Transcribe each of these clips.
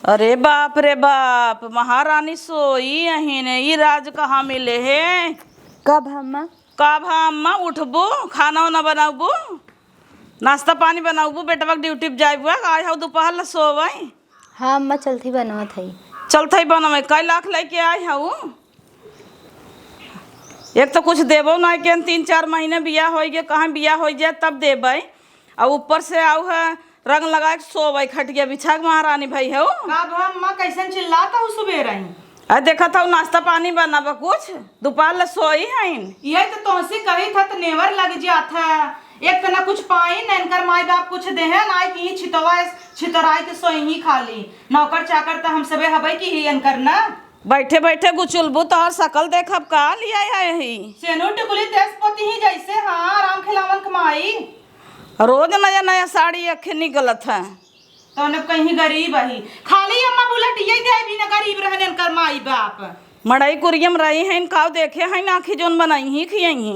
अरे बाप रे बाप, महारानी सोई अहीन ई राज कहाँ मिले है। कब अम्मा? कब हाँ अम्मा उठबू, खाना वाना बनाबू, नाश्ता पानी बनाबू, बेटवा ड्यूटी पे जाबू, आज हो दोपहर ला सोवई। हाँ अम्मा चलती बनवत है। चलते बनवे कई लाख लेके आई हूँ। एक तो कुछ देबो ना के 3-4 महीने बिया हो गए, कहाँ बिया हो जाए तब देबै। और ऊपर से आऊ है रंग लगा के सोबै खटिया बिछा के महारानी भाई है। अम्मा कैसे चिल्लाता हूँ सुबह रही। अरे देखा था नाश्ता पानी बनाबा कुछ, दोपहर ला सोई है। यही तो तुमसे कही था तो नेवर लग जाता। एक तो ना कुछ पाई न इनकर माई बाप कुछ दे है ना कि छितराई तो सोई ही खाली नौकर चाकर तो हम सबे हबई की ही इनकर ना बैठे बैठे गुचुलबू तोहर शकल देखब का लिया है सेनु टिकुली तेजपति ही जैसे। हाँ राम खिलावन कमाई रोज नया नया साड़ी अखे निकलत है। तो न कहीं गरीब ही खाली अम्मा बुलेट यही दे भी न गरीब रहने इनकर माई बाप मड़ई कुरियम रही है इनका देखे है ना आखी जोन बनाई ही खियाई ही।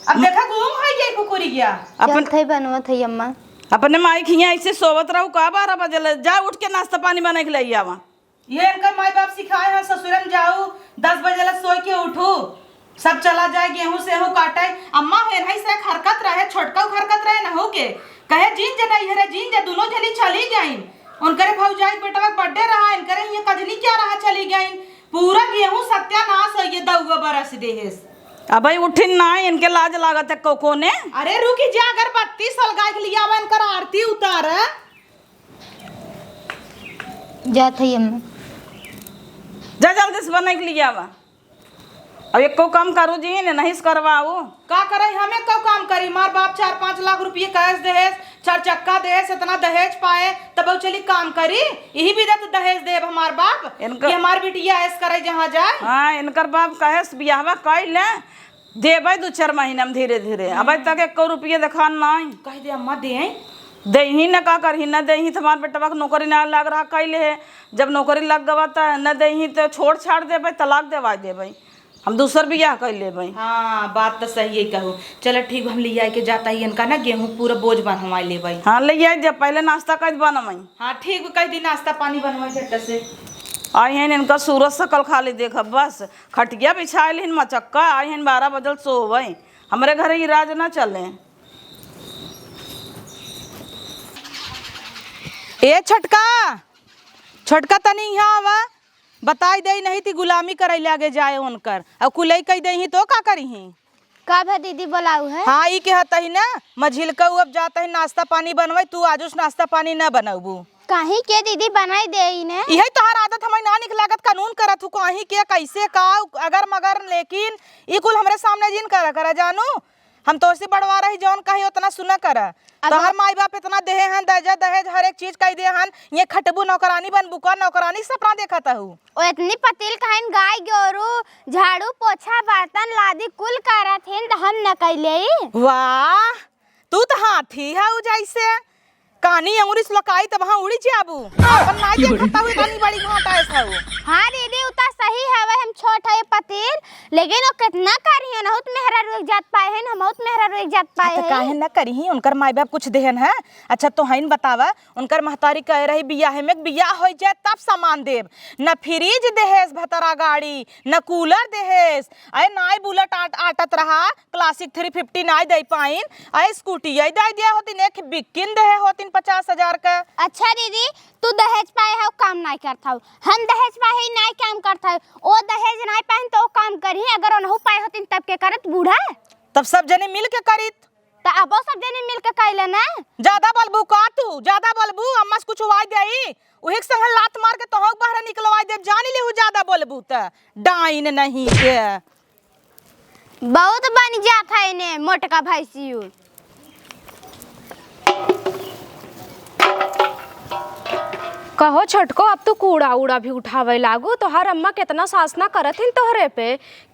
अब देखा घूम है ये कुकुरी गया अपन थे बनवत है अम्मा। अपने माई खिया ऐसे सोवत रहू का 12 बजे जा उठ के नाश्ता पानी बना के ले आवा। ये इनका माई बाप सिखाए हैं ससुरम जाऊ 10 बजे ला सोई के उठू सब चला जाए गेहूं से हो काटे। अम्मा है नहीं से हरकत रहे छोटका हरकत रहे ना हो के कहे जीन जे नहीं है जीन जे दोनों जनी चली गई। उनकरे भौजाई बेटवा बर्थडे रहा इनकरे ये कजनी क्या रहा चली गई। पूरा गेहूं सत्यानाश हो ये 2 बरस देहेस। अब भाई उठिन ना इनके लाज लागत है कोको ने। अरे रुकी जा अगर 32 साल गाय के लिया हुआ इनकर आरती उतार जात है अम्मा। जा जल्दी से बना के लिए आवा। अब एक को कम करू जी ने नहीं करवाओ का करे हमें कब काम करी। मार बाप 4-5 लाख रुपये कैश दहेज 4 चक्का दहेज इतना दहेज पाए तब चली काम करी। यही भी तो दहेज देव हमार बाप इनकर हमार बिटिया ऐस करे जहाँ जाए। हाँ इनकर बाप कहे बियाहवा कैल देवे 2-4 महीना में धीरे धीरे। अब तक 1 रुपये देखा नहीं कह दे अम्मा दे ही न का करही न दही तो हमारे बेटवा के नौकरी ना लग रहा कैले है। जब नौकरी लग गवा तो न दही तो छोड़ छाड़ देवे तलाक देवा देवे हम दूसर बियाह कर लेबै। हाँ बात तो सही है कहूँ। चलो ठीक हम ले के जाता ही इनका ना गेहूँ पूरा बोझ बनवा लेबै। हाँ ले आए जब पहले नाश्ता कर बनवाई। हाँ ठीक कह दी नाश्ता पानी बनवाई झट्ट से आई हैं इनका सूरज सकल खाली देख बस खटिया बिछाए मचक्का आई हैं 12 बजे सोवे। हमारे घर इराज ना चले। ए छोटका तनी यहाँ आवा बताई दे नहीं थी गुलामी करे लागे जाए उनकर अब कुलई कह दे तो का करी का भा दीदी बोलाऊ है। हाँ ई कहता ही ना मझिलका अब जाता है नाश्ता पानी बनवाई तू आज उस नाश्ता पानी न बनाबू कहीं के दीदी बनाई दे ने यही तोहर आदत हमें ना निक लागत कानून करत हूँ कहीं के कैसे का अगर मगर लेकिन ई कुल हमरे सामने जिन करा जानू हम तो बढ़वा रही जौन कही उतना सुना कर। तोहर माई बाप इतना देहे हैं दहेज हर एक चीज कह दे हन ये खटबू नौकरानी बनबू का नौकरानी सपना देखता हूँ। ओ इतनी पतिल कहन गाय गोरू झाड़ू पोछा बर्तन लादी कुल करत हैं तो हम न कैले। वाह तू तो हाथी है जैसे कानी अंगुरी लकाई तब वहां उड़ी जाबू अपन नाई देखता हुए कानी बड़ी घाटा ऐसा हो। हाँ दीदी उता सही है हम छोट है पतिल लेकिन वो कितना करी है बहुत मेहरा रुक जात पाए हैं हम बहुत मेहरा रुक जात पाए हैं। तो काहे न करी ही उनकर माई बाप कुछ देहन है। अच्छा तो हईन बतावा उनकर महतारी कह रही बियाह में बियाह हो जाए तब सामान देव न फ्रिज देहेस भतरा गाड़ी न कूलर देहेस अरे नाई बुलेट आटत रहा क्लासिक 350 नाई दे पाइन अरे स्कूटी आई दे दिया होती ने बिकिन देहे होती 50,000 का। अच्छा दीदी तू दहेज पाए है काम नहीं करता हूँ हम दहेज पाए ही नहीं काम करता है ओ दहेज नहीं पाए तो काम करी अगर उन्हों पाए होती तब के करत बूढ़ा तब सब जने मिल के करित तो अब सब जने मिल के कैले ना। ज्यादा बलबू का तू ज्यादा बलबू अम्मा से कुछ हुआ देई उही संग लात मार के तोहक बाहर निकलवा दे जानी ले ज्यादा बलबू त डाइन नहीं के बहुत बन जात है ने मोटका भैंसियो। कहो छोटको अब तू कूड़ा उड़ा भी उठावे लागू तोहार अम्मा कितना सासना करत हिन तोहरे पे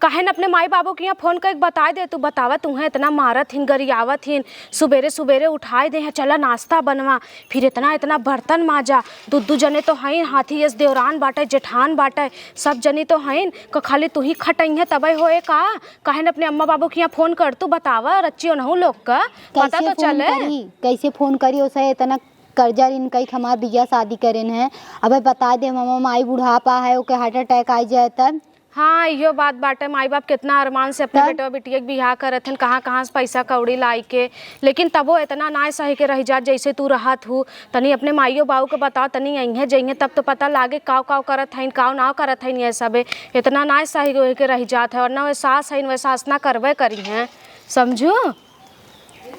कहन अपने माई बाबू के यहाँ फोन करके बता दे तू बतावा तुम्हें इतना मारत हिन गरियावत हिन सुबेरे सुबेरे उठाए दे चला नाश्ता बनवा फिर इतना बर्तन माजा दू जने तो हईन हाथी यस देवरान बाटे जेठान बाटे सब जनी तो हईन खाली तू ही खटई है तबे होए का कहन अपने अम्मा बाबू के यहाँ फोन कर तू बतावा रच्ची ओनहु लोग का पता तो चले कैसे फोन करी उसे इतना कर्जा ऋण कई हमार बिया शादी करेन है। अब बता दे मामा माई बुढ़ापा है ओके हार्ट अटैक आ जाए तब। हाँ इहो बात बाटे, माई बाप कितना अरमान से अपने बेटवा बिटिया के बियाह करत हन, कहाँ से पैसा कौड़ी लाई के, लेकिन तबो इतना ना सही के रह जात जैसे तू रहत हूँ। तनी अपने माइयो बाबू के बताओ, तनी अइहे जइहे तब तो पता लागे काव करत हइन काव ना करत हइन। ये सब इतना ना सही के रह जात है, और ना वे सास हइन वे सास ना करबे करी हैं, समझू।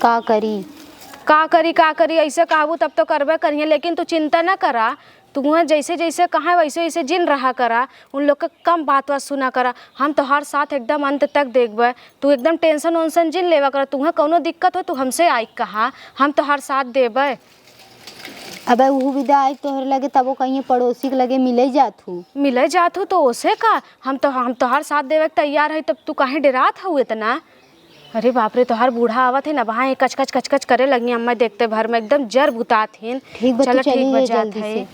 का करी ऐसे कहबू तब तो करबे करिए, लेकिन तू चिंता ना करा। तू जैसे जैसे कहाँ वैसे वैसे जिन रहा करा, उन लोग का कम बात सुना करा। हम तो हर साथ एकदम अंत तक देखबे, तू एकदम टेंशन वोंशन जिन लेवा करा। तुम्हें कोनो दिक्कत हो तू हमसे आई कहा, हम तो हर साथ देबे। अब वो विदा आई तोहर लगे तब वो कहीं पड़ोसी के लगे मिले जात हूँ तो उसे का हम तो हर साथ देवे के तैयार है, तब तू काहे डरात हो इतना। अरे बाप रे, तोहार बूढ़ा आवत है ना, वहाँ कच करे लगी। अम्मा देखते भर में एकदम जर बुतात हिन। ठीक बा, चलो ठीक चलिए बजात जल्दी है। से।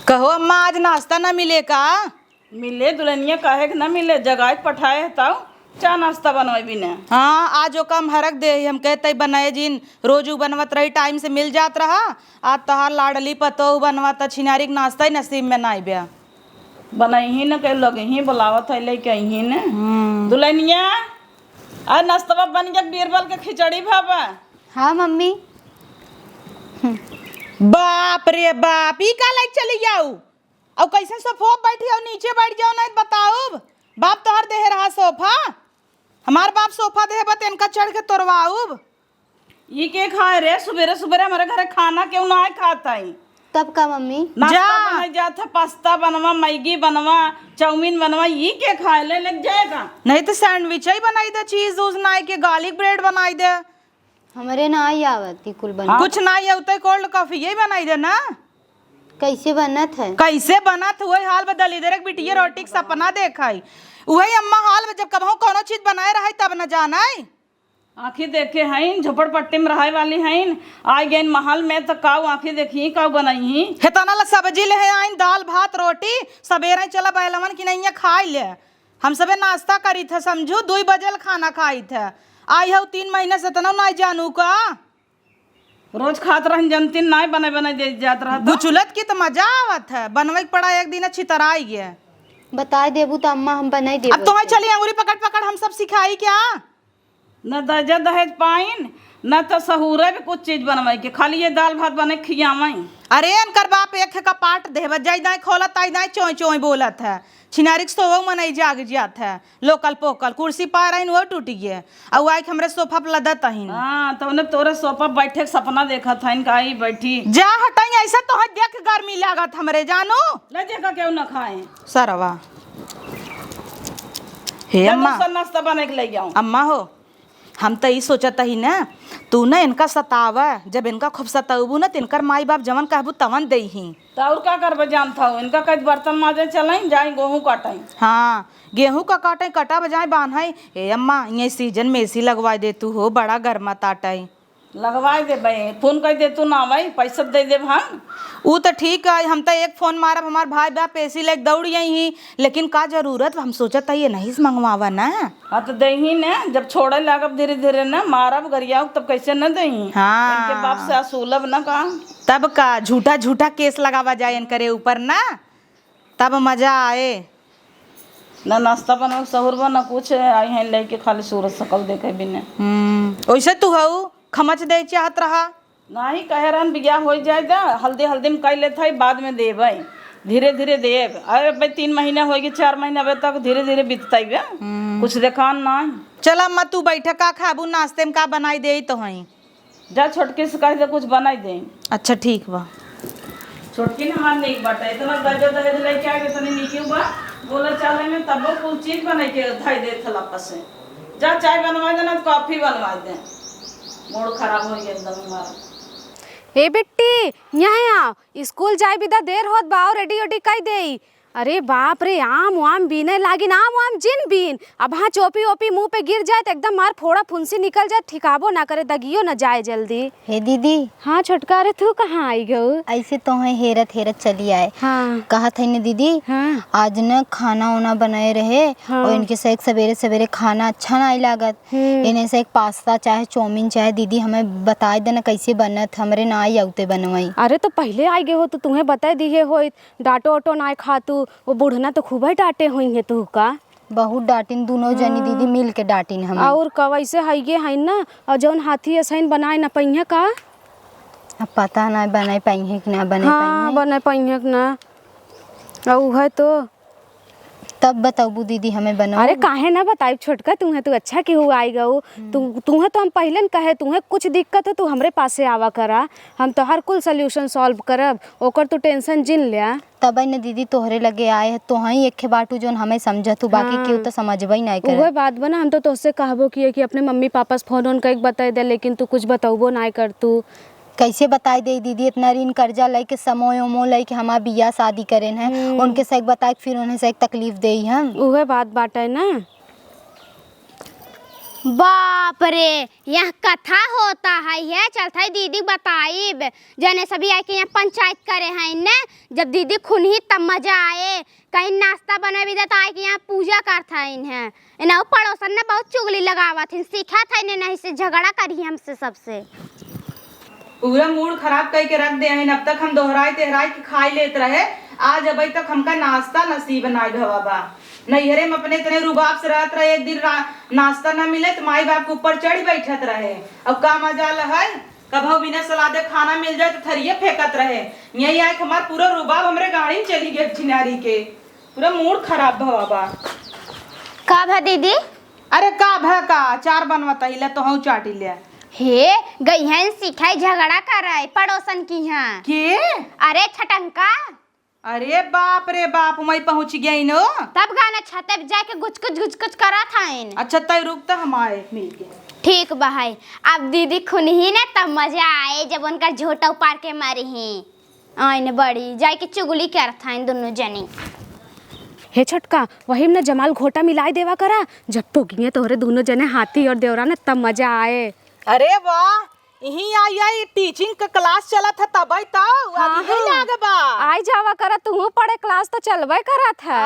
कहो अम्मा आज नाश्ता ना मिले का? मिले दुल्हनिया काहे के ना मिले, जगाए पठाए तब चा नाश्ता बनवाई बिना। हाँ आज वो कम हरक दे हम कहते बनाए जिन रोजू बनवत रही टाइम से मिल जात रहा। आज तोहार लाडली पतो बनवाता छिनारी के नाश्ता ही नसीब में ना आइबे। बनाई ही न कह लगे ही बुलावत है ले कहीं न दुल्हनिया आज नाश्ता बन गया, बीरबल के खिचड़ी भाबा। हाँ मम्मी। बाप रे बाप, ई का लाइक चली जाऊ और कैसे सोफा बैठी और नीचे बैठ जाओ नहीं बताओ। बाप तोहर देह रहा सोफा, हमार बाप सोफा देह बत इनका चढ़ के तोड़वाऊ। ये के खाए रे सुबेरे सुबेरे हमारे घर खाना क्यों ना खाता है? तब का मम्मी नाश्ता बनाई जाता, पास्ता बनवा, मैगी बनवा, चाउमीन बनवा, ये के खाए ले लग जाएगा। नहीं तो सैंडविच ही बनाई दे, चीज उज नाई के गार्लिक ब्रेड बनाई दे। हमारे ना आई आवती कुल बना। कुछ ना ये कोल्ड कॉफी यही बनाई दे ना। कैसे बनत है? कैसे बनत वही हाल बदल इधर एक बिटिया रोटी के सपना देखाई वही अम्मा हाल में जब कबहू कोनो चीज बनाए रहा तब न जाना है। आँखी देखे हैं झोपड़पट्टी में रहाय वाली हैं, आई गई महल में तो काऊ आँखी देखी काऊ बनाई ही। हेतना ला सब्जी ले आइन दाल भात रोटी सवेरे चला बैलवन की नहीं खाई ले। हम सबे नाश्ता करी थे समझू 2 बजे खाना खाई थे। आई हो 3 महीने से तना नहीं जानू का रोज खात रहन जनती नहीं बने दे जात रहा। गुचुलत की तो मजा आवत है, बनवे पड़ा एक दिन अच्छी तरह आई गया। बता देबू तो अम्मा हम बनाई देबू। अब तुम्हें चली अंगूरी पकड़ पकड़ हम सब सिखाई क्या? न दहेज दहेज पाइन न तो सहूरे भी कुछ चीज बनवाई के, खाली ये दाल भात बने खियावाई। अरे अनकर बाप एक का पाट देव जाई दाई खोलत आई दाई चोई चोई बोलत है। छिनारिक सोवो मनई जाग जात है, लोकल पोकल कुर्सी पा रही वो टूट गए और आई हमरे सोफा पर लदत ही। हाँ तो उन्हें तोरे सोफा बैठे के सपना देखा था इनका आई बैठी। जा हटाई ऐसा तो देख गर्मी लागत हमरे जानू ले देखा क्यों न खाए सरवा। हे अम्मा नाश्ता बने के ले जाऊं। अम्मा हो हम तो ये सोचत ही ना तू ना इनका सतावा, जब इनका खूब सताबू ना तो इनकर माई बाप जवन कहबू तवन दे ही। तो और क्या करबे जानता हूँ, इनका कई बर्तन माजे चलाई जाए गेहूँ काटाई। हाँ गेहूं का काटे कटा बजाए बांधाई। ए अम्मा ये सीजन में एसी लगवा दे तू हो बड़ा गर्मा ताटाई। लगवाए दे भाई, फोन कर दे तू ना भाई पैसा दे दे हम। वो तो ठीक है, हम तो एक फोन मारब हमार भाई बाप एसी लेके दौड़ ही, लेकिन का जरूरत हम सोचत ये नहीं से मंगवावा ना। हाँ तो दे ही ना, जब छोड़े लागब धीरे धीरे ना मारब गरियाऊ तब कैसे न दे। हाँ इनके बाप से असूलब ना का तब का झूठा झूठा केस लगावा जाए इनकरे ऊपर ना, तब मजा आए ना नाश्ता बना सहूर बना कुछ आई हैं लेके खाली सूरज सकल देखे बिना। वैसे तू हऊ खमच दे चाहत रहा नहीं कहे रहन बिया हो जाए दा हल्दी हल्दी में कह लेते बाद में दे भाई धीरे धीरे देब। अरे भाई 3 महीने होगी 4 महीने अब तक धीरे धीरे बीतता ही कुछ देखान ना। चल अम्मा तू बैठा का खाबू नाश्ते में का बनाई दे तो हई जा छोटकी से कह दे कुछ बनाई दे। अच्छा ठीक बा। छोटकी ने मान नहीं बाटा इतना दर्जा दहेज लेके आ गए तनी नीचे बा बोला चाले में तब कुछ चीज बना के धाई दे थला पसे। जा चाय बनवा देना तो कॉफी बनवा दे, मूड खराब हो गया एकदम हमारा। हे बेटी यहाँ आओ, स्कूल जाए बिदा देर होत बा, रेडी ओडी कई दे। अरे बाप रे, आम वाम बीने लागिन, आम वाम जिन बीन। अब हाँ चोपी ओपी मुंह पे गिर जाए तो एकदम मार फोड़ा फुंसी निकल जाए, ठिकाबो ना करे, दगियो ना जाए जल्दी। हे दीदी। हाँ छोटका, रे तू कहाँ आई गऊ? ऐसे तो है हेरत हेरत चली आए। हाँ कहा था ने दीदी। हाँ आज न खाना वाना बनाए रहे। हाँ। और इनके से एक सवेरे सवेरे खाना अच्छा नहीं लागत। इन्हें से एक पास्ता चाहे चौमिन चाहे दीदी हमें बता देना कैसे बनत, हमरे ना आई आउते बनवाई। अरे तो पहले आई गए हो तो तुम्हें बता दिए हो, डांटो ओटो ना खा तू, वो बुढ़ना तो खूब ही डांटे होंगे तू का। बहुत डांटिन दोनों जनी दीदी मिल के डांटिन हमें। और कवैसे है है ना, और जौन हाथी ऐसा बनाए ना पहिए का। अब पता ना बनाए पाई है कि ना बनाए हाँ पाई बने पहिए ना, और है तो तब बताऊ दीदी हमें बनाओ। अरे काहे ना बताई छोटका, तुम्हें तो अच्छा कि हुआ आई गऊ। तुम्हें तो हम पहले न कहे, तुम्हें कुछ दिक्कत हो तू हमरे पासे आवा करा, हम तो हर कुल सोल्यूशन सॉल्व करब, ओकर तू टेंशन जिन लिया। तब न दीदी तोहरे लगे आए है तो ही एक बाटू जोन हमें समझ तू, बाकी केहू तो समझबई नहीं करे। वही बात बना, हम तो तुझसे कहबो किए कि अपने मम्मी पापा से फोन कई बता दे, लेकिन तू कुछ बताबो नहीं कर। तू कैसे बताई दे दीदी, इतना ऋण कर्जा लेके समय उमो लेके हमारा बियाह शादी करेन है, उनके से एक बताए फिर उन्हें से एक तकलीफ दे हम। वही बात बाटे ना। बाप रे, यह कथा होता है, यह चलता है दीदी बताई जने सभी आए के यहाँ पंचायत करे हैं ने, जब दीदी खुन ही तब मजा आए, कहीं नाश्ता बना भी देता आए के यहाँ पूजा करता है इन्हें, इन्हें पड़ोसन ने बहुत चुगली लगावा थी, सीखा था इन्हें नहीं से झगड़ा करी हमसे सबसे। पूरा मूड खराब करके रख दे हैं। अब तक हम दोहराए तेहराए के खाई लेते रहे, आज अभी तक हमका नाश्ता नसीब ना भवा बा। नैहरे में अपने इतने रुबाब से रहत रहे, एक दिन नाश्ता ना मिले तो माई बाप के ऊपर चढ़ बैठत रहे। अब का मजा है, कभी बिना सलादे खाना मिल जाए तो थरिये फेंकत रहे। यही आए हमार पूरा रुबाब हमरे गाड़ी में चली गए चिनारी के, पूरा मूड खराब भवा बा। का भा दीदी? अरे का भा का अचार बनवाता ही तो हूँ चाटी ले। हे गई हैं सिखाई झगड़ा कर रहे पड़ोसन की यहाँ के? अरे छटंका। अरे बाप रे बाप, मैं पहुंच गई नो। तब गाना छते पे जाके गुचकुच करा था इन। अच्छा तय रुक तो हम आए मिल के। ठीक भाई, अब दीदी खुन ही ना तब मजा आए जब उनका झोटा उपार के मारी ही आइन बड़ी जाए के चुगली कर था इन दोनों जनी। हे छोटका, वही में जमाल घोटा मिलाई देवा करा, जब पोगिए तोहरे दोनों जने हाथी और देवरा ने तब मजा आए। अरे वाह, यही आई टीचिंग का क्लास चला था तब आई तो बा आई जावा करा, तू पढ़े क्लास तो चलवे करा था।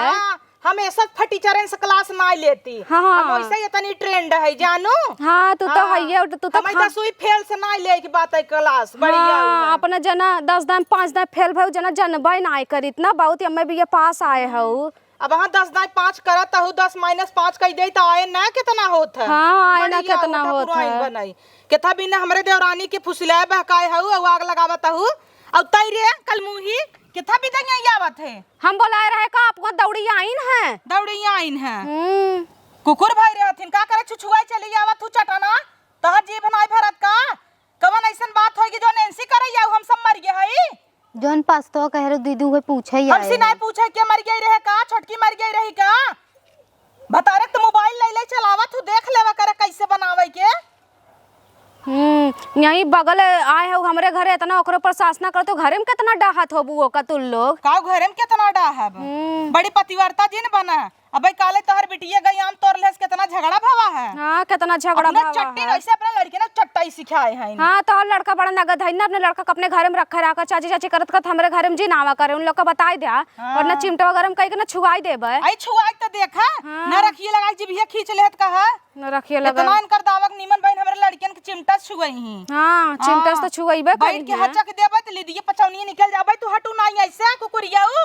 हम ऐसा फटीचरन से क्लास ना लेती। हाँ। हम वैसे इतनी ट्रेंड है जानू। हाँ तू तो है ये, तू तो हम सुई फेल से ना ले की बात है क्लास बढ़िया। हाँ, अपना जना 10 दिन 5 दिन फेल भऊ जना जनबई ना कर इतना बहुत, हमें भी ये पास आए हऊ। अब हाँ 10 दाई 5 करत हूँ, 10 - 5 कह दे तो आए ना कितना होत है। हाँ आए ना कितना होत है। बनाई केथा बिना हमरे देवरानी के फुसलाए बहकाए हूँ और आग लगावत हूँ और तई रे कल मुही केथा भी दंगा आवत है। हम बोलाए रहे का आपको दौड़ी आइन है, दौड़ी आइन है। कुकुर भाई रे हथिन का करे छुछुआई चली आवत हूँ चटाना तहर जीभ नाई भरत का कवन ऐसन बात होगी जो नैंसी करे जाऊ हम सब मर गए हई। जोन पास तो कह रहे दीदी वो पूछे ही हमसे नहीं पूछे के मर गई रहे का, छोटकी मर गई रही का, बता रे तो मोबाइल ले चलावत तू देख लेवा करे कैसे बनावे के। यही बगल आए हो हमरे घरे, इतना ओकरे पर शासना कर तो घरे में कितना डाहत हो बुओ का तुल लोग का घरे में कितना डाहब। बड़ी पतिव्रता जिन बना अबे काले तोहर बिटिया गई आम तोर लेस कितना झगड़ा भावा है। हाँ कितना झगड़ा भावा चट्टी ऐसे अपने लड़के ने चट्टाई सिखाए हैं। हाँ तो लड़का बड़ा नगद है ना, अपने लड़का को अपने घर में रखा रखा चाची चाची करत करत हमरे घर में जी नावा करे, उन लोग का बताई दिया और ना चिमटा वगैरह में कहीं ना छुआई देबे। आई छुआई तो देखा ना रखिए लगाई जीभिया खींच लेत कहा न रखिए लगा इतना इनकर दावक नीमन बहन हमरे लड़कियन के चिमटा छुआई ही। हां चिमटा से तो छुआईबे बैठ के हच्चा के देबे त लीदिए पचौनी निकल जाबे तू हटू नहीं ऐसे कुकुरियाऊ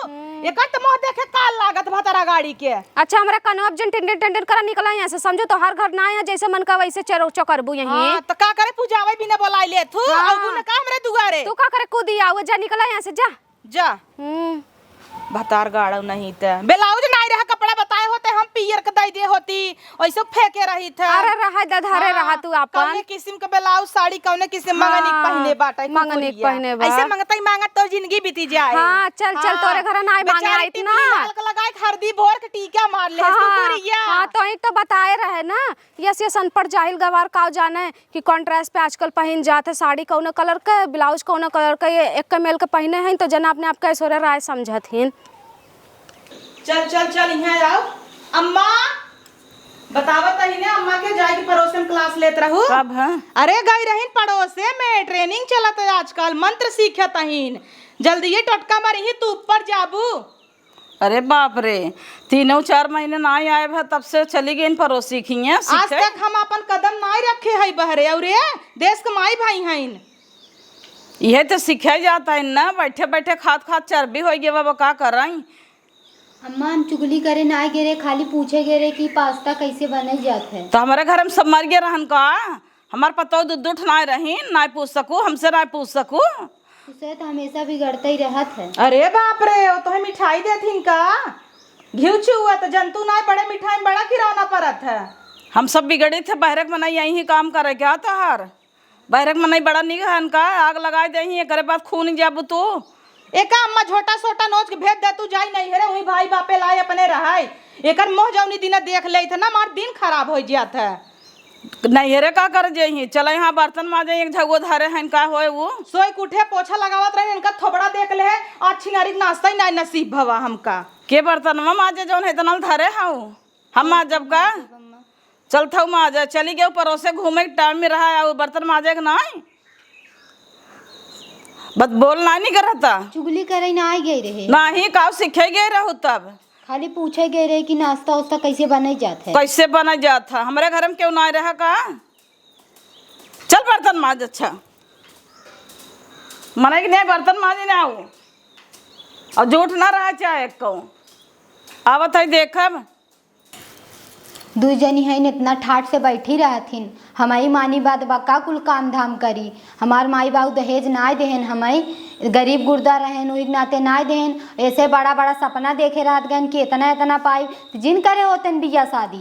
एकर त मोह देखे काल लागत भतरा गाड़ी के। अच्छा हमरा कनो अब जन टेंडर टेंडर करा निकला यहां से, समझो तो हर घर ना है जैसे मन का वैसे चरो चकरबू यहीं। हां त का करे पूजावे बिना बोलाई ले तू आऊ न का हमरे दुआरे तू का करे कूदी आवे जा निकला यहां से जा जा। भतार गाड़ो नहीं त ब्लाउज नहीं रहा कपड़ा बताए होते हम पियर के दई दे होती ऐसे फेंके रही था। अरे रहा दधरे रहा तू अपन कौने किस्म के ब्लाउज साड़ी कौने किस्म मंगनिक पहने बाटा मंगनिक पहने बा ऐसे मंगतई मांगत तो जिंदगी बीती जाए। हां चल चल तोरे घर ना मांगे आई इतना लगाए हरदी भोर के टीका मार ले कुकुरिया। हां तो ही तो बताए रहे ना, यस यस अनपढ़ जाहिल गवार का जाने कि कॉन्ट्रास्ट पे आजकल पहन जाते साड़ी कौन कलर के ब्लाउज कौन कलर के एक मेल के पहने हैं तो जना अपने आप का ऐसोरे राय समझथिन। चल चल चल यहाँ आओ। अम्मा बतावत ही ने अम्मा के जाए की पड़ोस में क्लास लेत रहू। कब है? अरे गई रहीन पड़ोसे में, ट्रेनिंग चलत है आजकल, मंत्र सीखत हहीन। जल्दी ये टटका मारी तू ऊपर जाबू। अरे बाप रे, 3-4 महीने ना ही आए तब से चली गई पड़ोस सीखी है। आज तक हम अपन कदम ना रखे है बहरे, और देश कमाई भाई हईन। यह तो सीखा जाता है ना, बैठे बैठे खाद खाद चर्बी हो गई। बाबा का कर रही? अम्मा हम चुगली करे ना गिरे, खाली पूछे गिरे कि पास्ता कैसे बने जाते है। तो हमारे घर में सब मर गए रहन का। हमार पतो दूध उठना रही ना पूछ सकू, हमसे ना पूछ सकू। उसे तो हमेशा बिगड़ता ही रहत है। अरे बाप रे, वो तो मिठाई देथिन का घिउ छुआ तो जंतु ना बड़े मिठाई में बड़ा किराना पड़त है। हम सब बिगड़े थे, बहरक मनाई यही ही काम करे क्या तहार? बहरक मनाई बड़ा निगहन का, आग लगाए दे ही करे बात खून जाबू तू। एका अम्मा छोटा छोटा नोच के भेज दे तू, जाई नहीं है वही भाई बापे लाए अपने रहाय। एकर मोह जौनी दिन देख ले थे ना, मार दिन खराब हो जात है। नहीं रे का कर जही, चल यहाँ बर्तन माजे एक झगो धारे हैं का होए वो। सोई कुठे पोछा लगावत रहे, इनका थोबड़ा देख ले आज छिनारी नाश्ता ही नहीं नसीब भवा हमका। के बर्तन में माजे जौन है इतना धारे हाउ हम आज जब का चल था माजे चली गए पड़ोसे घूमे के टाइम में रहा है बर्तन माजे ना बस बोलना नहीं करता। चुगली करे ना आई गई रहे, ना ही का सीखे गए रहू, तब खाली पूछे गए रहे कि नाश्ता उस्ता कैसे बने जाते है। कैसे बना जाता। हमारे घर में क्यों ना रहा का? चल बर्तन माज। अच्छा मना कि नहीं बर्तन माजे ना आओ और झूठ ना रहा चाहे कहूँ आवत है देखब। दू जनी है इतना ठाट से बैठी रहथिन, हमारी मानी बात बका कुल काम धाम करी। हमार माई बाबू दहेज नाय देहन, हमारी गरीब गुर्दा रहन वही नाते नाय देहन। ऐसे बड़ा बड़ा सपना देखे रहत गन कि इतना इतना पाई, तो जिन करे होतन बिया शादी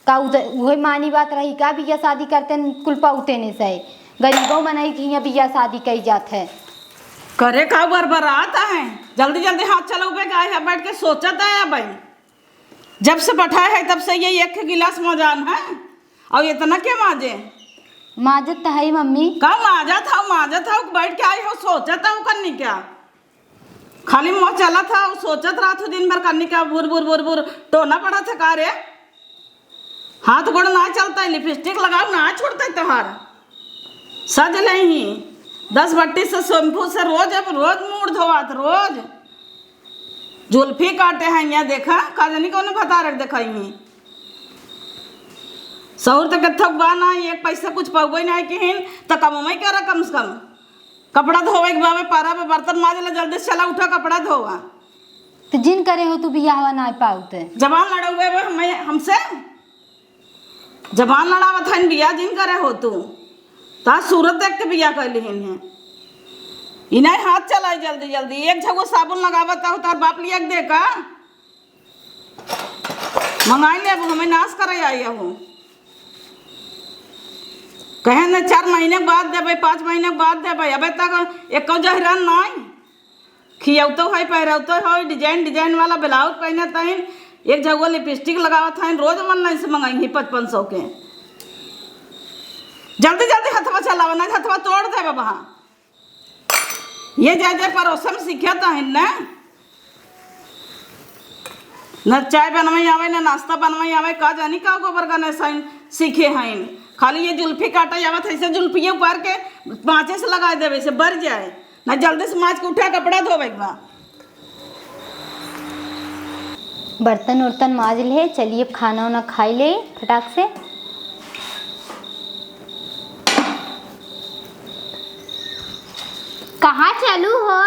का वही मानी बात रही का बिया शादी करते कुल पाउते ने से गरीबों मनाई कि यहाँ बिया शादी कही जात है। करे का बरबराता है, जल्दी जल्दी हाथ चलो पे गाय है बैठ के सोचता है भाई। जब से बैठाया है तब से ये एक गिलास मजान है और इतना क्या माजे माजत तो है मम्मी का माजा था बैठ के आई हो सोचता हूँ करनी क्या। खाली मुँह चला था और सोचत रहा था दिन भर करने क्या बुर बुर बुर बुर टोना पड़ा था का रे। हाथ गोड़ ना चलता है, लिपस्टिक लगाओ ना छोड़ता है त्योहार सज नहीं 10 बट्टी से शैम्पू से रोज अब रोज मुड़ धोआत रोज जुल्फी काटे हैं यहाँ देखा काजनी कौन बता रख देखा ही सहूर तक थक बाना एक पैसा कुछ पवे नहीं कहीं तो कमोई करा कम से कम कपड़ा धोवे के बाबे पारा पे बर्तन माजला जल्दी से चला उठा कपड़ा धोवा। तो जिन करे हो तू बियाह ना पाउते जबान लड़े हुए हमें हमसे जबान लड़ावत है बिया जिन करे हो तू ता सूरत देख के बिया कर लिहिन है। इन्हें हाथ चलाए जल्दी जल्दी एक झगो साबुन लगावता हो तार बाप लिया दे का मंगाई ले हमें नाश करे आई हूँ कहे न 4 महीने बाद देवे 5 महीने बाद देवे अबे तक एक जहरान नहीं खियौतो है पहरौतो है डिजाइन डिजाइन वाला ब्लाउज पहने तहन एक जगह लिपस्टिक लगावत है रोज ऑनलाइन से मंगाई 500 के। जल्दी जल्दी हथवा चलावा ना हथवा तोड़ दे बाबा। ये जाए पड़ोसन सीखता है न चाय बनवाई आवे न नाश्ता बनवाई आवे का जानी का गोबर का न साइन सीखे हैं। खाली ये जुल्फी काटा आवत ऐसे जुल्फिए उपार के 5 से लगा देवे से बढ़ जाए ना जल्दी से माज के उठा कपड़ा धोवे बा। बर्तन उर्तन माज ले, चलिए खाना वाना खाई ले फटाक से। कहाँ चलू हो?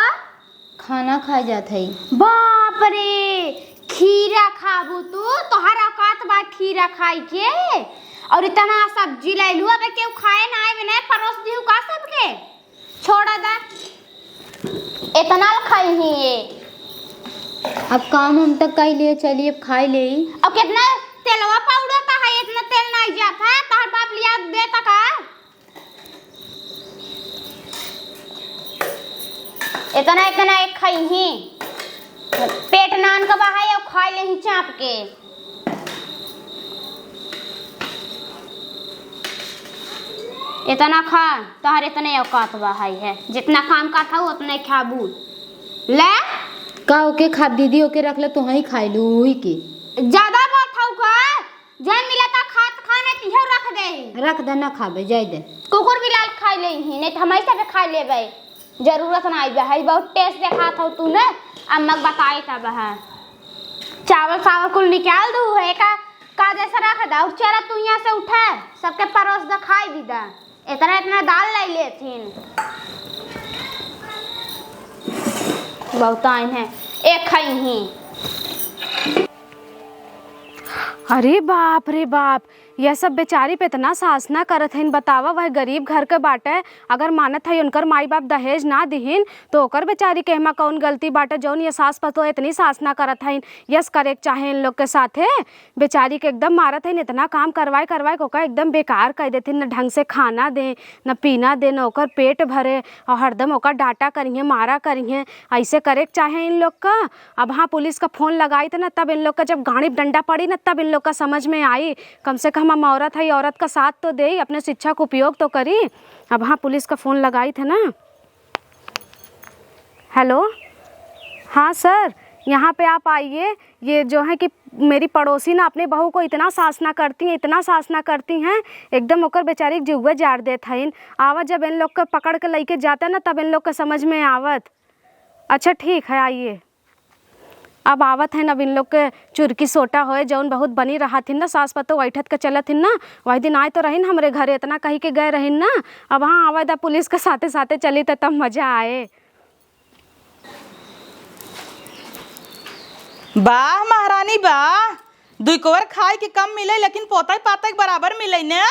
खाना खाए जात है। बाप रे, खीरा खाबू तू? तोहर औकात बा खीरा खाई के? और इतना सब्जी ले लू, अबे केहू खाए ना आए बिना परोस दिहू का सबके? छोड़ा दा, इतना खाई ही ये। अब काम हम तक कर लिए, चलिए अब खाई ले। अब कितना तेलवा पाउडर का है, इतना तेल नहीं जाता है तोहर बाप लिया दे तक इतना इतना एक खाई ही पेट नान का बहाय और खाई ले ही चाप के। इतना खा तोहर इतने औकात बहाई है, जितना काम का था उतने खाबू ले। का ओके खा दीदी ओके रख ले तो ही खाई लू हुई की ज्यादा बात हौ का जय मिला ता खात खाने तिहे रख दे रख दे ना खाबे जाय दे कुकुर बिलाल खा ले ही नहीं तो हम ऐसे भी खा लेबै जरूरत ना आइबे है बहुत टेस्ट देखा था तू ने अम्मा बताई तब है चावल सावल कुल निकाल दू है का जैसा रख दा और चेहरा तू यहाँ से उठा सबके परोस दा खाई भी दा इतना इतना दाल लाई लेथिन बहुत आइन है एक खाई ही अरे बाप यह सब बेचारी पे इतना सासना करत हइन बतावा वह गरीब घर के बाटे अगर मानत है उनकर माई बाप दहेज ना दिहिन तो ओकर बेचारी के हमा कौन गलती बाटे जौन ये सास पतो इतनी सासना करत हइन यस करे चाहे इन लोग के साथे बेचारी के एकदम मारत हइन इतना काम करवाए को ओका एकदम बेकार कर देथिन न ढंग से खाना दे न पीना दे न ओकर पेट भरे और हरदम ओकर डांटा करिए मारा करिए ऐसे करे चाहे इन लोग का। अब हाँ पुलिस का फोन लगाई था ना तब इन लोग का जब गाड़ी डंडा पड़ी ना तब इन लोग का समझ में आई कम से कम हम औरत है औरत का साथ तो दे अपने शिक्षा का उपयोग तो करी। अब हाँ पुलिस का फ़ोन लगाई थे ना। हेलो हाँ सर यहाँ पे आप आइए। ये जो है कि मेरी पड़ोसी ना अपने बहू को इतना सासना करती हैं एकदम ओकर बेचारी जुए जार देत हइन। आवत जब इन लोग को पकड़ के लेके जाते ना तब इन लोग को समझ में आवत। अच्छा ठीक है आइए। अब आवत है अब इन लोग के चुरकी सोटा होए जौन बहुत बनी रहा थी ना सास पतो बैठत के चलत थी ना वही दिन आए तो रहीन हमरे घरे इतना कही के गए रहीन ना। अब हाँ आवा दा पुलिस के साथे साथे चली तो तब मजा आए। वाह महारानी वाह दुई कोवर खाए के कम मिले लेकिन पोता पाता के बराबर मिले ने।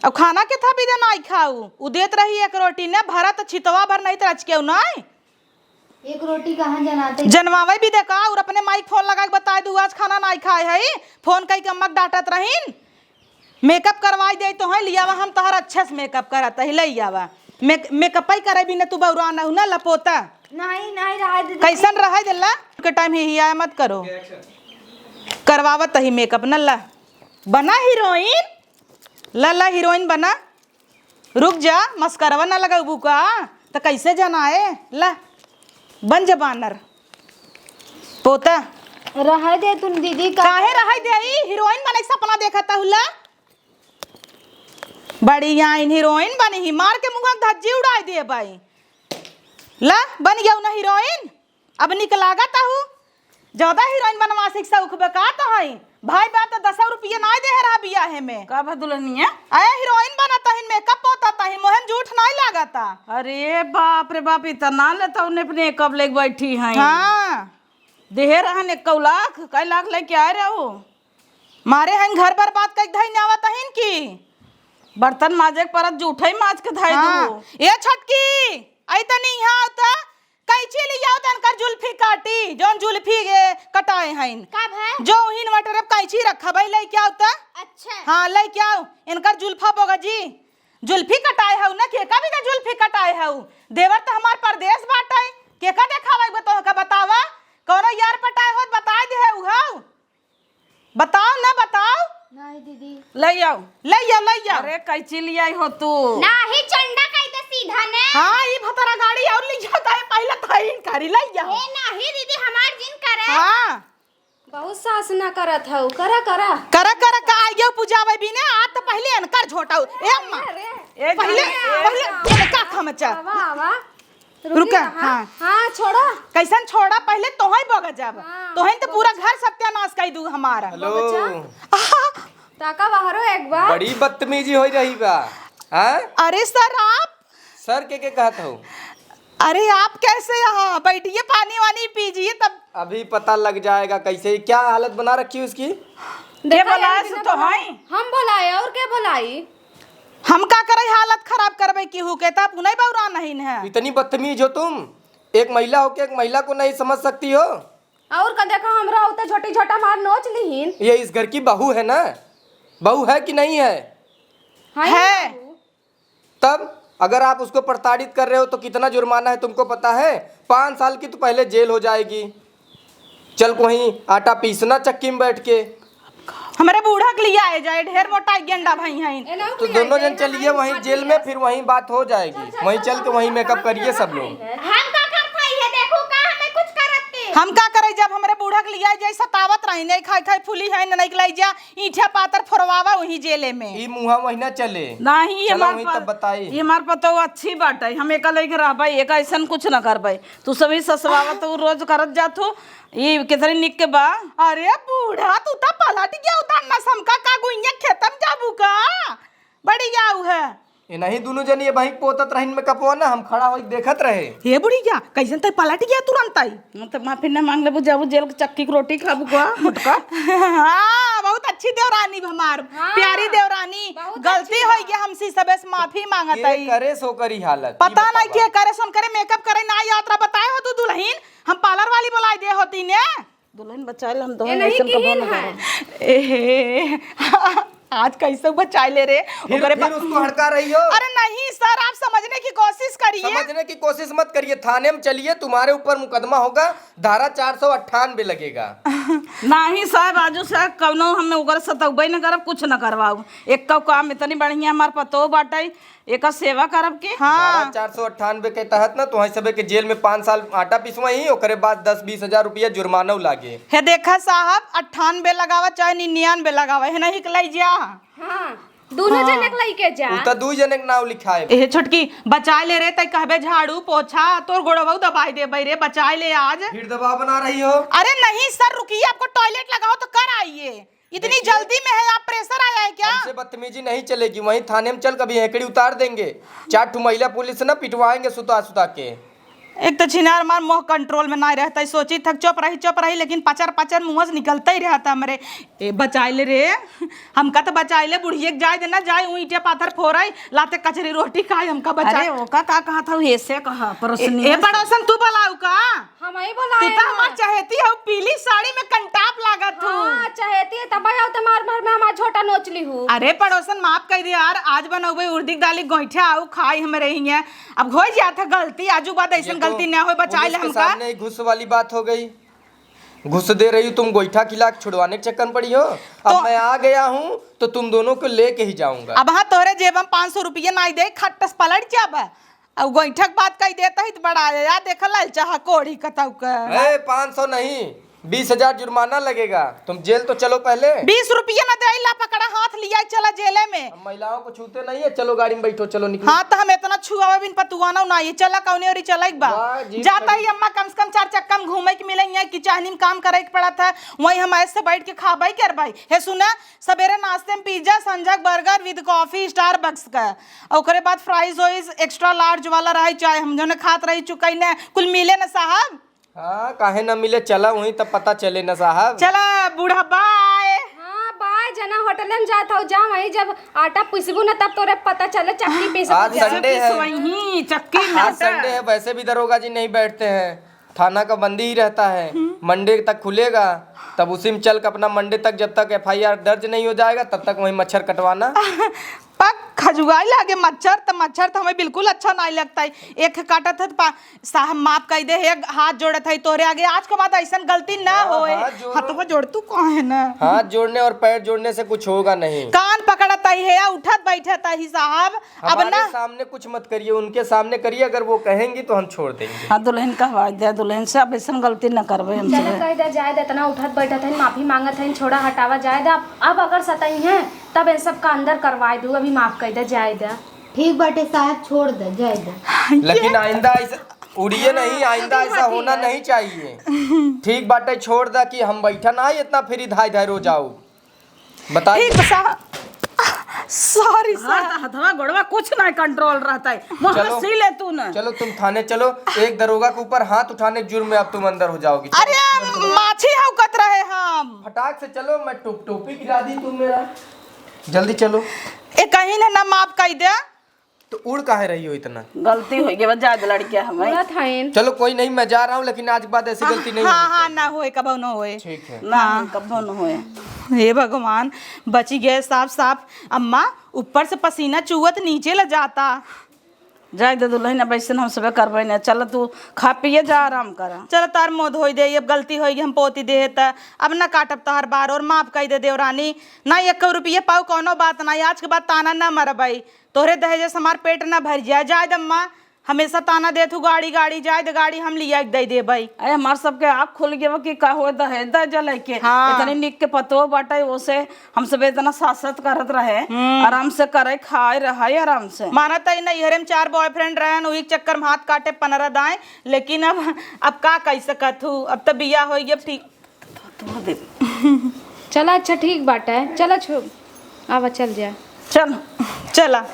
अब खाना के था भी नहीं खाऊ उ देत रही एक रोटी ने भरा तो छितवा भर नहीं तो रच के नहीं एक रोटी कहाँ जनाते जनवावे भी देखा और अपने माइक फोन लगा के बता दू आज खाना नहीं खाए है फोन कई के अम्मा डांटत रहीन मेकअप करवाई दे तो है लियावा हम तोहर अच्छे से मेकअप करत है ले आवा मेकअप ही करे भी न तू बौरा न ना लपोता नहीं रहा दीदी कैसन रहा दिल्ला के टाइम ही आया मत करो करवावत ही मेकअप न ला बना हीरोइन ला हीरोइन बना रुक जा मस्करवा ना लगा बुका तो कैसे जाना है ला बन जा बानर पोता रह दे तुम दीदी का काहे रह दे हीरोइन बने सपना देखा था हुला बड़ी यहाँ हीरोइन बनी ही मार के मुंह धज्जी उड़ाई दे भाई ला बन गया ना हीरोइन अब निकलागा ताहू ज्यादा हीरोइन बनवा से शौक बेकार है भाई बात 10 रुपया ना दे रहा बिया है में का दुल्हनिया आया हीरोइन बनता है मेकअप होता है मोहन झूठ नहीं लगाता। अरे बाप रे बाप इतना लेता उन्हें अपने कब ले बैठी हैं हाँ देहे रहन 1 लाख कई लाख लेके आए रहे हो मारे हैं घर बर्बाद कर धाई आवत है की बर्तन माजे के परत जूठे माज के धाई हाँ। दो ये छटकी आई तनी यहाँ होता कैची लिया होता इनकर जुल्फी काटी जोन जुल्फी कटाए हैं कब है जो हिन वटर कैची रखा भाई ले क्या होता अच्छा हाँ ले क्या इनकर जुल्फा बोगा जी जुल्फी कटाए है ना केका भी ना जुल्फी कटाए है देवर तो हमार परदेश बाटे केका देखावे बतो का बतावा कोनो यार पटाए हो बता दे है उहाऊ बताओ ना बताओ नहीं दीदी ले आओ। अरे कैची लिया हो तू नाही चंडा कई दे सीधा ने हाँ ये भतरा गाड़ी और ले जाता है पहले थाइन करी ले जा ए नाही दीदी हमार जिन करे हाँ बहुत सासना करत हौ करा कर का आइयो पूजावे भी ने आज तो पहले अनकर झोटाऊ ए अम्मा पहले का खमचा आवा रुका हाँ हाँ छोड़ा कैसन छोड़ा पहले तोहई बग जाब तोहई तो पूरा घर सत्यानाश कर दू हमारा। हेलो टाका बाहरो एक बार बड़ी बदतमीजी हो रही बा। हाँ अरे सर आप सर के कहत हो अरे आप कैसे यहाँ बैठिए पानी वानी पीजिए तब अभी पता लग जाएगा कैसे क्या हालत बना रखी है उसकी। के बोला से तो है हम बोलाए और के बोलाई हम का करे हालत खराब करबे की हु के तब नहीं बौरा नहीं है इतनी बदतमीज हो तुम एक महिला हो के एक महिला को नहीं समझ सकती हो। और का देखा हमरा होता छोटी छोटा मार नोच लीहिन ये इस घर की बहू है ना बहू है कि नहीं है है तब अगर आप उसको प्रताड़ित कर रहे हो तो कितना जुर्माना है तुमको पता है 5 साल की तो पहले जेल हो जाएगी। चल वहीं आटा पीसना चक्की में बैठ के हमारे बूढ़ा के लिए आए जाए ढेर मोटा गेंडा भाई हैं तो दोनों जन चलिए वहीं जेल में फिर वहीं बात हो जाएगी वहीं चल के वहीं मेकअप करिए सब लोग। हम का करता है देखो का हमें कुछ हम का करे जब हमरे बूढ़ा के लिया जाए सतावत रही नहीं खाई खाई फूली है नहीं लाई जा ईठा पातर फोरवावा वही जेले में ई मुहा महीना चले नहीं चलो हमार वहीं पर तब बताई। ये हमार पर तो अच्छी बात है, हम एक लेके रह भाई एक ऐसा कुछ ना कर भाई। तू सभी ससवावा तो रोज करत जातू ये कितनी निक के बा। अरे बूढ़ा तू तो पलट गया उधर न समका का गुइया खेतम जाबू का बड़ी जाऊ है। ये नहीं दोनों जन ये भाई पोतत रहीन में कपवा ना हम खड़ा होई देखत रहे। हे बुढ़ी क्या कैसन तय पलट गया तुरंत आई। तो माफी ना मांग ले जाबू जेल के चक्की की रोटी खाबू का मुटका। हाँ बहुत अच्छी देवरानी हमार प्यारी देवरानी गलती हो गया हमसे सबे से माफी मांगत के आई। करे सो करी हालत पता नहीं क्या करे सुन करे मेकअप करे ना यात्रा बताए हो तू दुल्हन हम पार्लर वाली बुलाई दे होती ने दुल्हन बचा ले हम दो ऐसन का बोल ना। एहे आज कैसे बचाए ले रे फिर उसको हड़का रही हो। अरे नहीं सर आप समझने की कोशिश करिए। समझने की कोशिश मत करिए, थाने में चलिए तुम्हारे ऊपर मुकदमा होगा, धारा 498 लगेगा। नहीं साहब आजू साहब कौनो हमें उगर सतौबे न करब कुछ न करवाऊ। एक का काम इतनी बढ़िया हमार पतो बाटे एक सेवा करब के। धारा 498 के तहत ना तुम्हारे सबे के जेल में 5 साल आटा पिसवा ही ओकरे बाद 10-20 हजार रुपया जुर्माना लागे। हे देखा साहब 98 लगावा चाहे 99 लगावा है नहीं कलाई जा। हाँ दोनों जने के लेके जा। उ त 2 जने के नाव लिखाए। ए छोटकी बचा ले रे तय कहबे झाड़ू पोछा तोर गोड़वा दबाई दे रे बचा ले आज। फिर दबाव बना रही हो। अरे नहीं सर रुकिए आपको टॉयलेट लगाओ तो कर आइए इतनी जल्दी में है आप प्रेशर आया है क्या। हमसे बदतमीजी नहीं चलेगी, वहीं थाने में चल कभी हेकड़ी उतार देंगे। 4 ठू महिला पुलिस ना पिटवाएंगे सुता सुता के। एक तो छिनार मार मोह कंट्रोल में नहीं रहता सोची थक चुप रही लेकिन पचर पचर मुंह से निकलता ही रहता मेरे। ए बचाए ले रे हमका तो बचाए ले बुढ़िए जाए देना जाए ईटे पाथर फोराई लाते कचरी रोटी खाए हमका बचाए। अरे ओका का कहा था ऐसे कहा परोसनी ए पड़ोसन तू बलाऊ का हम ही तू बोलाए तो हमार चाहती हो पीली साड़ी में कंटाप लागत हो। हाँ चाहती है तब आओ तुम्हार भर में हमार छोटा नोचली हूँ। अरे पड़ोसन माफ कर दे यार आज बनौबे उर्दी दाली गोईठा आऊ खाई हमें हिया अब हो जा था गलती आजू बात ऐसा गलती ना हो बचाए ले पुलिस के हमका। सामने ही घुस वाली बात हो गई। घुस दे रही हो तुम, गोईठा खिला के छुड़वाने के चक्कर में पड़ी हो। अब मैं आ गया हूँ तो तुम दोनों को लेके ही जाऊंगा। अब हाँ तोरे जेब में 500 रुपये नहीं दे खट्टस पलट जाब अब गोईठक बात कही देता ही तो बड़ा यार देख लाल चाह कोड़ी कतौ का 500 नहीं 20,000 जुर्माना लगेगा। तुम जेल तो चलो पहले। 20 रुपये न दे ला पकड़ा हाथ लिया चला जेले में। हम महिलाओं को छूते नहीं है, चलो गाड़ी में बैठो चलो निकलो। हाँ तो हम इतना छुआ बिन पतुआना ना ये चला कौने और चला एक वाह, जीप जाता ही अम्मा कम से कम 4 चक्का में घूमे के मिले यहाँ की चाहनी में काम करे के पड़ा था वही हम ऐसे बैठ के खा भाई कर भाई हे सुना सवेरे नाश्ते में पिज्जा संजक बर्गर विद कॉफी स्टारबक्स का ओकरे बाद फ्राइज होइज एक्स्ट्रा लार्ज वाला रही चाहे हम जो खात रही चुकई ने कुल मिले न साहब। हाँ काहे न मिले, चला वहीं तब पता चले न साहब। चला बूढ़ा बाय। हाँ बाय जना होटल में जाता हो जा वही जब आटा पिसबू ना तब तोरे पता चले चक्की पीस। आज संडे है, वही चक्की में आज संडे है, वैसे भी दरोगा जी नहीं बैठते हैं, थाना का बंदी ही रहता है। मंडे तक खुलेगा तब उसी में चल के अपना मंडे तक जब तक FIR दर्ज नहीं हो जाएगा तब तक वहीं मच्छर कटवाना। पक खजुआई लागे मच्छर तो हमें बिल्कुल अच्छा नहीं लगता है। एक काटत है साहब माफ कर दे एक हाथ जोड़त है तोरे आगे आज के बाद ऐसा गलती ना होए। हाथों जोड़ तू कौन है ना हाथ जोड़ने और पैर जोड़ने से कुछ होगा नहीं। कान पकड़त है उठत बैठत है साहब। अब हमारे ना सामने कुछ मत करिए, उनके सामने करिए, अगर वो कहेंगी तो हम छोड़ देंगे। हाँ दुल्हन कहवा दे दुल्हन से अब ऐसा गलती न करबे चलो हमसे। कह दे जाए दे इतना उठत बैठत है माफी मांगत है छोड़ा हटावा जाए दे अब अगर सतई है तब इन सब का अंदर करवाए दूँ अभी माफ कर दे जाए दे। ठीक बाटे साहब छोड़ दे जाए दे। लेकिन आइंदा ऐसा उड़िए नहीं, आइंदा ऐसा होना नहीं चाहिए। ठीक बाटे छोड़ दा कि हम बैठा ना है इतना फिर धाय धाय रो जाओ बताइए। ठीक साहब सॉरी हाँ तो हथवा गोड़वा कुछ नहीं कंट्रोल रहता है वहाँ चलो। सी ले तू न। चलो तुम थाने चलो, एक दरोगा के ऊपर हाथ उठाने के जुर्म में अब तुम अंदर हो जाओगी। अरे माछी हौकत रहे हम फटाक से चलो, मैं टोपी गिरा दी तुम मेरा, जल्दी चलो। ए कहीं ना माफ कर दे तो उड़ काहे रही हो इतना? गलती हो गई जा दे लड़किया हमें। बोलत हईन चलो कोई नहीं, मैं जा रहा हूँ, लेकिन आज के बाद ऐसी गलती नहीं हाँ होगी। हाँ ना होए कबो ना होए। ठीक है। ना कबो न होए। हे भगवान बची गए साफ साफ। अम्मा ऊपर से पसीना चुवत नीचे ल जाता। जाए दे दुल्हन अब ऐसे हम सब करबे न। चल तू खा पिए जा आराम कर। चलो तार मोह धोई दे अब गलती होगी हम पोती दे त अब ना काटब तोहर बार और माफ कर दे देवरानी ना 1 रुपये पाऊ कोनो बात ना आज के बाद ताना ना मरबई तोहरे दहेजे से हमार पेट ना भर जाए। जाए दम्मा हमेशा ताना दे तू गाड़ी गाड़ी जाए तो गाड़ी हम लिया के दे दे भाई। अरे हमार सबके आँख खुल गए कि का हो दहेज दहेज लेके हाँ। इतनी निक के पतो बाटे ओसे हम सब इतना शासत करत रहे, आराम से करे खाए रहे आराम से। माना तई नहीं हरे में 4 बॉयफ्रेंड रहे वही चक्कर में हाथ काटे 15 दाएं, लेकिन अब का कह सकत हूँ, अब तो बिया हो गया ठीक। चला अच्छा ठीक बाटे, चला छो आवा चल जा। चल चला।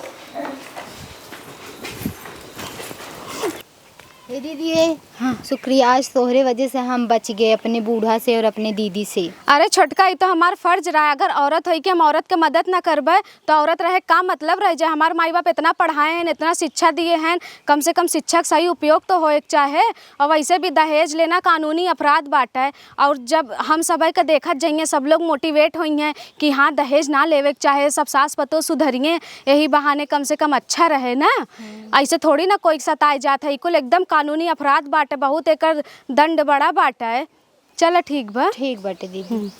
ए दीदी हाँ शुक्रिया, आज तोहरे वजह से हम बच गए अपने बूढ़ा से और अपने दीदी से। अरे छोटका ये तो हमार फर्ज रहा है, अगर औरत है कि हम औरत के मदद ना करबे तो औरत रहे का मतलब रह जाए। हमारे माई बाप इतना पढ़ाए हैं, इतना शिक्षा दिए हैं, कम से कम शिक्षा का सही उपयोग तो होए चाहे। और वैसे भी दहेज लेना कानूनी अपराध बाटा है, और जब हम सब का देखत जाइए सब लोग मोटिवेट हुई हैं कि हाँ दहेज ना लेवे के चाहे, सब सास पतो सुधरिए, यही बहाने कम से कम अच्छा रहे ना। ऐसे थोड़ी ना कोई सताए जात है, कुल एकदम कानूनी अपराध बाटे, बहुत एकर दंड बड़ा बाटा है। चलो ठीक बा। ठीक बाटे दीदी।